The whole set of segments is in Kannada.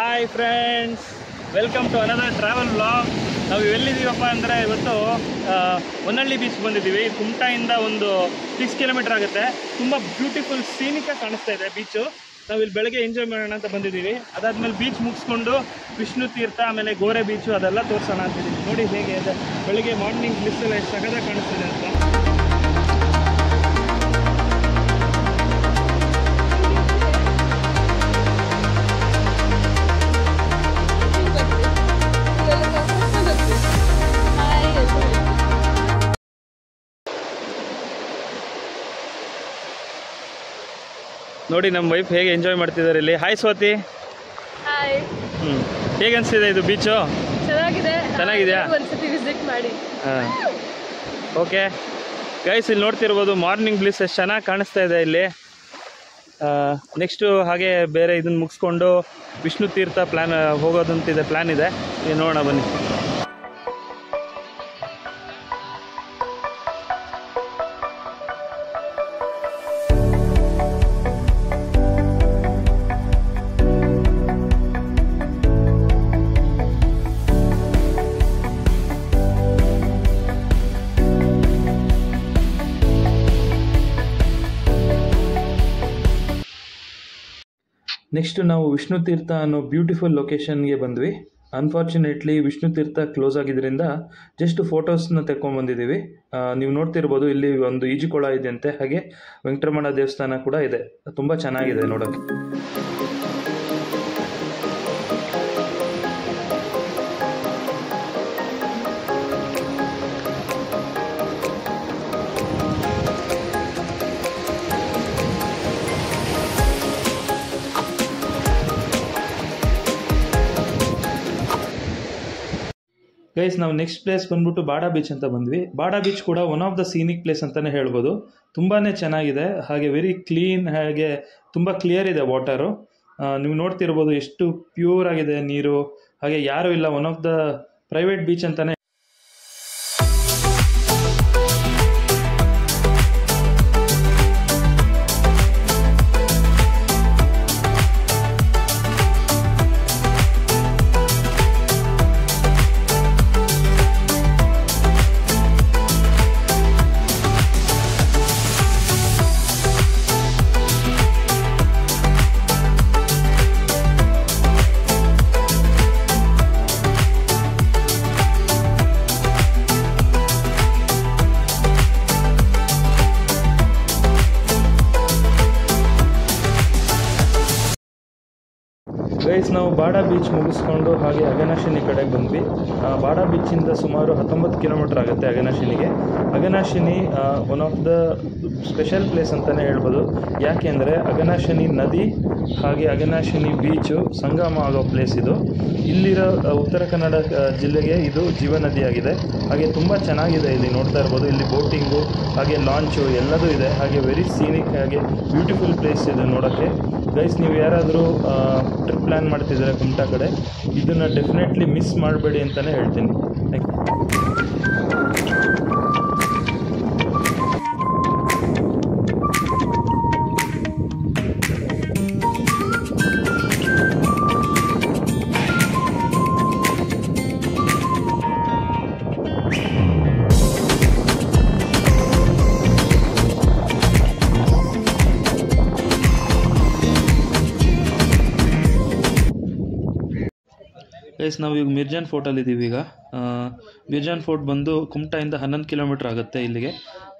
Hi friends, welcome to another travel vlog. ನಾವು ಎಲ್ಲಿದ್ದೀವಪ್ಪ ಅಂದರೆ ಇವತ್ತು ಹೊನ್ನಳ್ಳಿ ಬೀಚ್ ಬಂದಿದ್ದೀವಿ. ಕುಮಟಾಯಿಂದ ಒಂದು 6 ಕಿಲೋಮೀಟರ್ ಆಗುತ್ತೆ. ತುಂಬ ಬ್ಯೂಟಿಫುಲ್ ಸೀನಿಕಾಗಿ ಕಾಣಿಸ್ತಾ ಇದೆ ಬೀಚು. ನಾವು ಇಲ್ಲಿ ಬೆಳಗ್ಗೆ ಎಂಜಾಯ್ ಮಾಡೋಣ ಅಂತ ಬಂದಿದ್ದೀವಿ. ಅದಾದಮೇಲೆ ಬೀಚ್ ಮುಗಿಸ್ಕೊಂಡು ವಿಷ್ಣು ತೀರ್ಥ, ಆಮೇಲೆ ಗೋರೆ ಬೀಚು ಅದೆಲ್ಲ ತೋರಿಸೋಣ ಅಂತಿದ್ದೀವಿ. ನೋಡಿ ಹೇಗೆ ಇದೆ ಬೆಳಗ್ಗೆ ಮಾರ್ನಿಂಗ್ ಬ್ಲಿಸ್ಸೆಲ್ಲ ಎಷ್ಟು ಸಗದಾಗಿ ಕಾಣಿಸ್ತಿದೆ ಅಂತ. ನೋಡಿ ನಮ್ಮ ವೈಫ್ ಹೇಗೆ ಎಂಜಾಯ್ ಮಾಡ್ತಿದ್ದಾರೆ ಇಲ್ಲಿ. ಹಾಯ್ ಸ್ವಾತಿ. ಹಾಯ್. ಹೇಗೆ ಅನಿಸ್ತಿದೆ ಇದು ಬೀಚು? ಚೆನ್ನಾಗಿದೆಯಾ? ಒಂದ್ಸತಿ ವಿಸಿಟ್ ಮಾಡಿ. ಓಕೆ ಗೈಸ್, ಇಲ್ಲಿ ನೋಡ್ತಿರ್ಬೋದು ಮಾರ್ನಿಂಗ್ ಬ್ಲಿಸ್ ಎಷ್ಟು ಚೆನ್ನಾಗಿ ಕಾಣಿಸ್ತಾ ಇದೆ ಇಲ್ಲಿ. ನೆಕ್ಸ್ಟು ಹಾಗೆ ಬೇರೆ ಇದನ್ನು ಮುಗಿಸ್ಕೊಂಡು ವಿಷ್ಣು ತೀರ್ಥ ಹೋಗೋದಂತಿದೆ, ಪ್ಲ್ಯಾನ್ ಇದೆ. ನೋಡೋಣ ಬನ್ನಿ. ನೆಕ್ಸ್ಟು ನಾವು ವಿಷ್ಣು ತೀರ್ಥ ಅನ್ನೋ ಬ್ಯೂಟಿಫುಲ್ ಲೊಕೇಶನ್ಗೆ ಬಂದ್ವಿ. ಅನ್ಫಾರ್ಚುನೇಟ್ಲಿ ವಿಷ್ಣು ತೀರ್ಥ ಕ್ಲೋಸ್ ಆಗಿದ್ದರಿಂದ ಜಸ್ಟ್ ಫೋಟೋಸ್ನ ತೆಕ್ಕೊಂಡ್ಬಂದಿದ್ದೀವಿ. ನೀವು ನೋಡ್ತಿರ್ಬೋದು ಇಲ್ಲಿ ಒಂದು ಈಜುಕೊಳ ಇದೆಯಂತೆ, ಹಾಗೆ ವೆಂಕಟರಮಣ ದೇವಸ್ಥಾನ ಕೂಡ ಇದೆ. ತುಂಬ ಚೆನ್ನಾಗಿದೆ ನೋಡೋಕ್ಕೆ. ಗೈಸ್, ನಾವು ನೆಕ್ಸ್ಟ್ ಪ್ಲೇಸ್ ಬಂದ್ಬಿಟ್ಟು ಬಾಡಾ ಬೀಚ್ ಅಂತ ಬಂದ್ವಿ. ಬಾಡಾ ಬೀಚ್ ಕೂಡ one of the scenic place ಅಂತಲೇ ಹೇಳ್ಬೋದು. ತುಂಬಾ ಚೆನ್ನಾಗಿದೆ, ಹಾಗೆ ವೆರಿ ಕ್ಲೀನ್, ಹಾಗೆ ತುಂಬ ಕ್ಲಿಯರ್ ಇದೆ ವಾಟರು. ನೀವು ನೋಡ್ತಿರ್ಬೋದು ಎಷ್ಟು ಪ್ಯೂರ್ ಆಗಿದೆ ನೀರು, ಹಾಗೆ ಯಾರೂ ಇಲ್ಲ. One of the private beach ಅಂತಲೇ. ಗೈಸ್, ನಾವು ಬಾಡಾ ಬೀಚ್ ಮುಗಿಸ್ಕೊಂಡು ಹಾಗೆ ಅಘನಾಶಿನಿ ಕಡೆಗೆ ಬಂದ್ವಿ. ಬಾಡಾ ಬೀಚಿಂದ ಸುಮಾರು 19 ಕಿಲೋಮೀಟರ್ ಆಗುತ್ತೆ ಅಘನಾಶಿನಿಗೆ. Aghanashini one of the special place ಅಂತಲೇ ಹೇಳ್ಬೋದು. ಯಾಕೆಂದರೆ ಅಘನಾಶಿನಿ ನದಿ ಹಾಗೆ ಅಘನಾಶಿನಿ ಬೀಚು ಸಂಗಮ ಆಗೋ ಪ್ಲೇಸ್ ಇದು. ಇಲ್ಲಿರೋ ಉತ್ತರ ಕನ್ನಡ ಜಿಲ್ಲೆಗೆ ಇದು ಜೀವ ನದಿಯಾಗಿದೆ. ಹಾಗೆ ತುಂಬ ಚೆನ್ನಾಗಿದೆ. ಇಲ್ಲಿ ನೋಡ್ತಾ ಇರ್ಬೋದು, ಇಲ್ಲಿ ಬೋಟಿಂಗು ಹಾಗೆ ಲಾಂಚು ಎಲ್ಲದೂ ಇದೆ. ಹಾಗೆ ವೆರಿ ಸೀನಿಕ್, ಹಾಗೆ ಬ್ಯೂಟಿಫುಲ್ ಪ್ಲೇಸ್ ಇದೆ ನೋಡೋಕ್ಕೆ. ಗೈಸ್, ನೀವು ಯಾರಾದರೂ ಟ್ರಿಪ್ ಪ್ಲ್ಯಾನ್ ಮಾಡ್ತಿದ್ದಾರೆ ಕುಮಟಾ ಕಡೆ, ಇದನ್ನು ಡೆಫಿನೆಟ್ಲಿ ಮಿಸ್ ಮಾಡಬೇಡಿ ಅಂತಲೇ ಹೇಳ್ತೀನಿ. ಗೈಸ್, ನಾವು ಈಗ ಮಿರ್ಜಾನ್ ಫೋರ್ಟಲ್ಲಿದ್ದೀವಿ. ಈಗ ಮಿರ್ಜಾನ್ ಫೋರ್ಟ್ ಬಂದು ಕುಮಟಾಯಿಂದ 11 ಕಿಲೋಮೀಟರ್ ಆಗುತ್ತೆ ಇಲ್ಲಿಗೆ.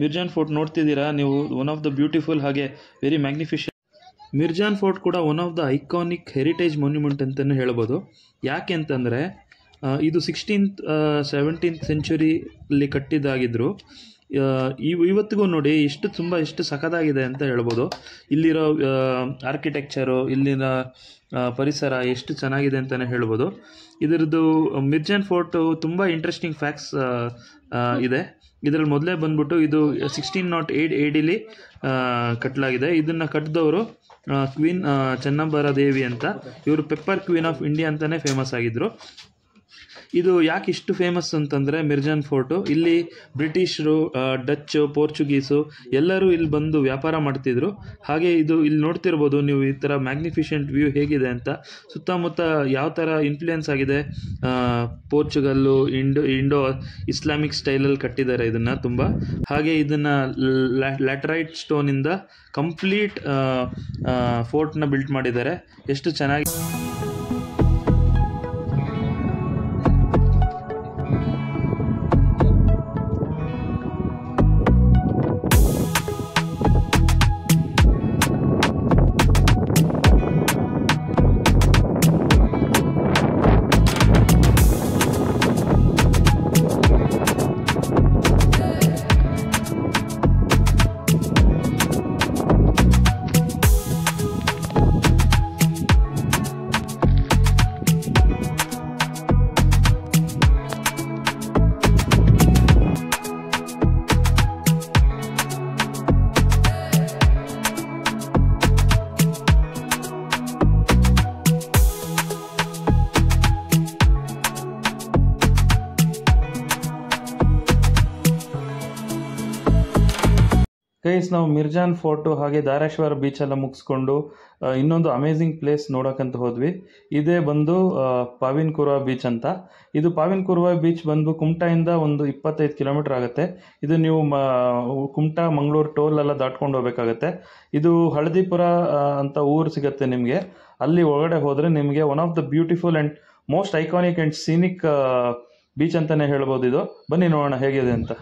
ಮಿರ್ಜಾನ್ ಫೋರ್ಟ್ ನೋಡ್ತಿದ್ದೀರಾ ನೀವು, ಒನ್ ಆಫ್ ದ ಬ್ಯೂಟಿಫುಲ್ ಹಾಗೆ ವೆರಿ ಮ್ಯಾಗ್ನಿಫಿಷೆಂಟ್. ಮಿರ್ಜಾನ್ ಫೋರ್ಟ್ ಕೂಡ one of the iconic heritage monument ಅಂತಲೇ ಹೇಳ್ಬೋದು. ಯಾಕೆ ಅಂತಂದರೆ ಇದು 16th 17th ಸೆಂಚುರಿಲಿ ಕಟ್ಟಿದ್ದಾಗಿದ್ದರು. ಇವತ್ತಿಗೂ ನೋಡಿ ಎಷ್ಟು ಸಖತ್ತಾಗಿದೆ ಅಂತ ಹೇಳ್ಬೋದು. ಇಲ್ಲಿರೋ ಆರ್ಕಿಟೆಕ್ಚರು, ಇಲ್ಲಿನ ಪರಿಸರ ಎಷ್ಟು ಚೆನ್ನಾಗಿದೆ ಅಂತಲೇ ಹೇಳ್ಬೋದು. ಇದರದ್ದು ಮಿರ್ಜಾನ್ ಫೋರ್ಟು ತುಂಬ ಇಂಟ್ರೆಸ್ಟಿಂಗ್ ಫ್ಯಾಕ್ಟ್ಸ್ ಇದೆ. ಇದರಲ್ಲಿ ಮೊದಲೇ ಬಂದ್ಬಿಟ್ಟು ಇದು 1608 AD ಕಟ್ಟಲಾಗಿದೆ. ಇದನ್ನು ಕಟ್ಟಿದವರು ಕ್ವೀನ್ ಚೆನ್ನಂಬರ ದೇವಿ ಅಂತ. ಇವರು ಪೆಪ್ಪರ್ ಕ್ವೀನ್ ಆಫ್ ಇಂಡಿಯಾ ಅಂತಲೇ ಫೇಮಸ್ ಆಗಿದ್ದರು. ಇದು ಯಾಕೆ ಇಷ್ಟು ಫೇಮಸ್ ಅಂತಂದರೆ ಮಿರ್ಜಾನ್ ಫೋರ್ಟು, ಇಲ್ಲಿ ಬ್ರಿಟಿಷರು, ಡಚ್ಚು, ಪೋರ್ಚುಗೀಸು ಎಲ್ಲರೂ ಇಲ್ಲಿ ಬಂದು ವ್ಯಾಪಾರ ಮಾಡ್ತಿದ್ರು. ಹಾಗೆ ಇದು ಇಲ್ಲಿ ನೋಡ್ತಿರ್ಬೋದು ನೀವು ಈ ಥರ ಮ್ಯಾಗ್ನಿಫಿಷೆಂಟ್ ವ್ಯೂ ಹೇಗಿದೆ ಅಂತ. ಸುತ್ತಮುತ್ತ ಯಾವ ಥರ ಇನ್ಫ್ಲುಯೆನ್ಸ್ ಆಗಿದೆ, ಪೋರ್ಚುಗಲ್ಲು, ಇಂಡೋ ಇಸ್ಲಾಮಿಕ್ ಸ್ಟೈಲಲ್ಲಿ ಕಟ್ಟಿದ್ದಾರೆ ಇದನ್ನು ತುಂಬ. ಹಾಗೆ ಇದನ್ನು ಲ್ಯಾಟರೈಟ್ ಸ್ಟೋನಿಂದ ಕಂಪ್ಲೀಟ್ ಫೋರ್ಟ್ನ ಬಿಲ್ಟ್ ಮಾಡಿದ್ದಾರೆ. ಎಷ್ಟು ಚೆನ್ನಾಗಿ ಗೈಸ್, ನಾವು ಮಿರ್ಜಾನ್ ಫೋರ್ಟು ಹಾಗೆ ಧಾರೇಶ್ವರ ಬೀಚೆಲ್ಲ ಮುಗಿಸ್ಕೊಂಡು ಇನ್ನೊಂದು ಅಮೇಝಿಂಗ್ ಪ್ಲೇಸ್ ನೋಡೋಕ್ಕಂತ ಹೋದ್ವಿ. ಇದೇ ಬಂದು ಪಾವಿನ್ ಕುರ್ವಾ ಬೀಚ್ ಅಂತ. ಇದು ಪಾವಿನ್ ಕುರ್ವಾ ಬೀಚ್ ಬಂದು ಕುಮಟಾಯಿಂದ ಒಂದು 25 ಕಿಲೋಮೀಟರ್ ಆಗುತ್ತೆ. ಇದು ನೀವು ಕುಮಟಾ ಮಂಗಳೂರು ಟೋಲ್ ಎಲ್ಲ ದಾಟ್ಕೊಂಡು ಹೋಗ್ಬೇಕಾಗತ್ತೆ. ಇದು ಹಳದಿಪುರ ಅಂತ ಊರು ಸಿಗುತ್ತೆ ನಿಮಗೆ. ಅಲ್ಲಿ ಒಳಗಡೆ ಹೋದರೆ ನಿಮಗೆ one of the beautiful and most iconic and scenic beach ಅಂತಲೇ ಹೇಳ್ಬೋದು ಇದು. ಬನ್ನಿ ನೋಡೋಣ ಹೇಗಿದೆ ಅಂತ.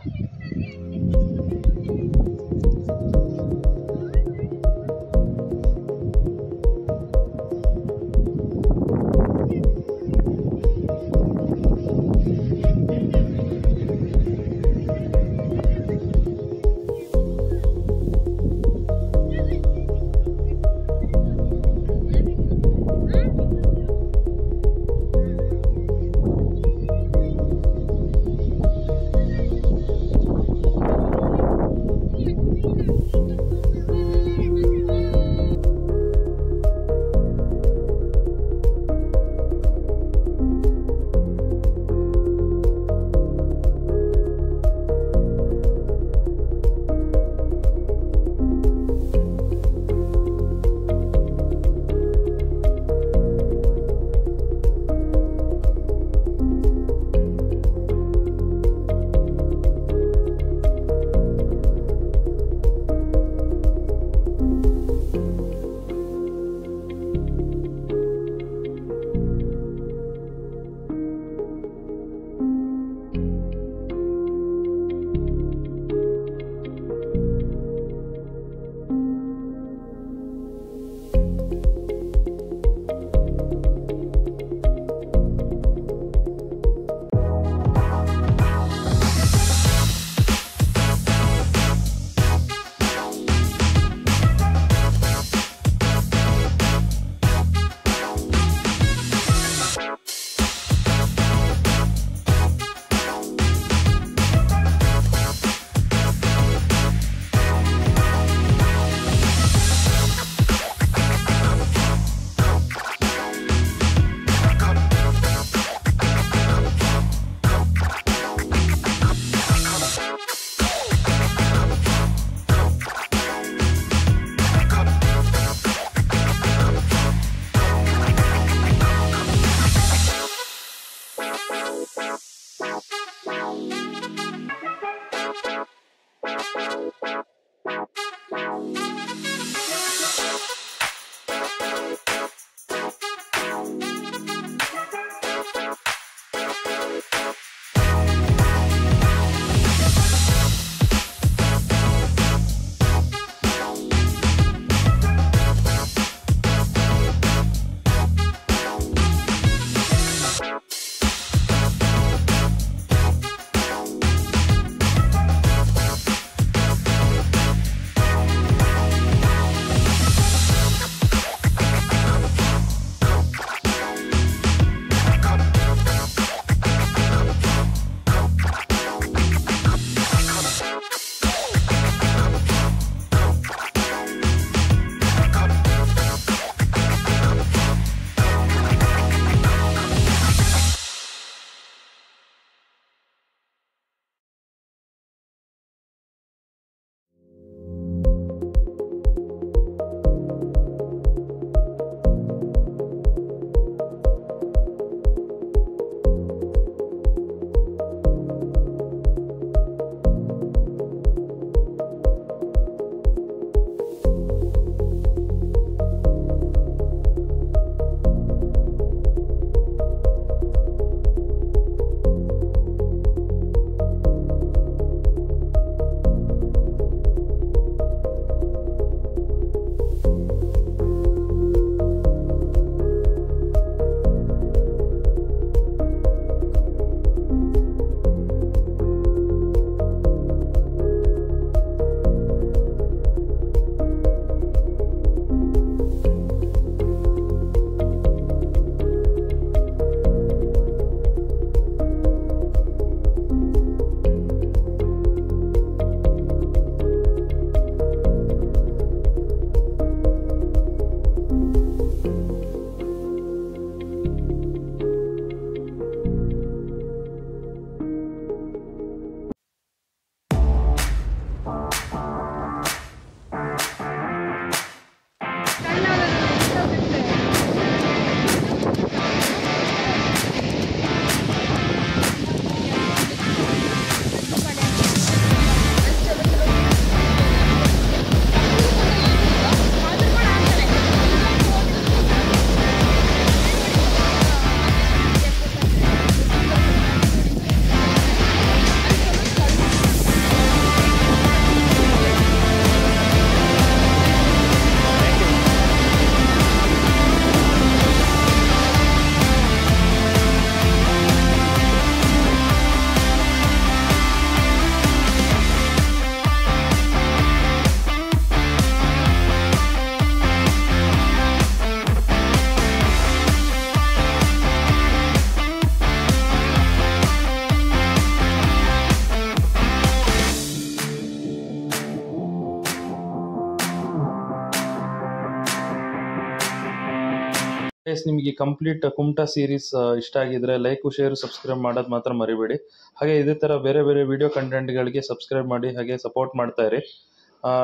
ಗೈಸ್ ನಿಮಗೆ ಕಂಪ್ಲೀಟ್ ಕುಮಟಾ ಸೀರೀಸ್ ಇಷ್ಟ ಆಗಿದ್ರೆ ಲೈಕ್ ಶೇರ್ ಸಬ್ಸ್ಕ್ರೈಬ್ ಮಾಡೋದು ಮಾತ್ರ ಮರಿಬೇಡಿ. ಹಾಗೆ ಇದೇ ಥರ ಬೇರೆ ಬೇರೆ ವಿಡಿಯೋ ಕಂಟೆಂಟ್ಗಳಿಗೆ ಸಬ್ಸ್ಕ್ರೈಬ್ ಮಾಡಿ ಹಾಗೆ ಸಪೋರ್ಟ್ ಮಾಡ್ತಾ ಇರಿ.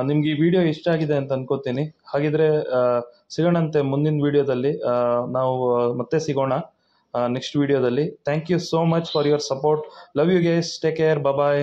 ನಿಮ್ಗೆ ಈ ವಿಡಿಯೋ ಇಷ್ಟ ಆಗಿದೆ ಅಂತ ಅನ್ಕೋತೀನಿ. ಹಾಗಿದ್ರೆ ಸಿಗೋಣಂತೆ ಮುಂದಿನ ವಿಡಿಯೋದಲ್ಲಿ. ನಾವು ಮತ್ತೆ ಸಿಗೋಣ ನೆಕ್ಸ್ಟ್ ವಿಡಿಯೋದಲ್ಲಿ. Thank you so much for your support. Love you guys. Take care. Bye.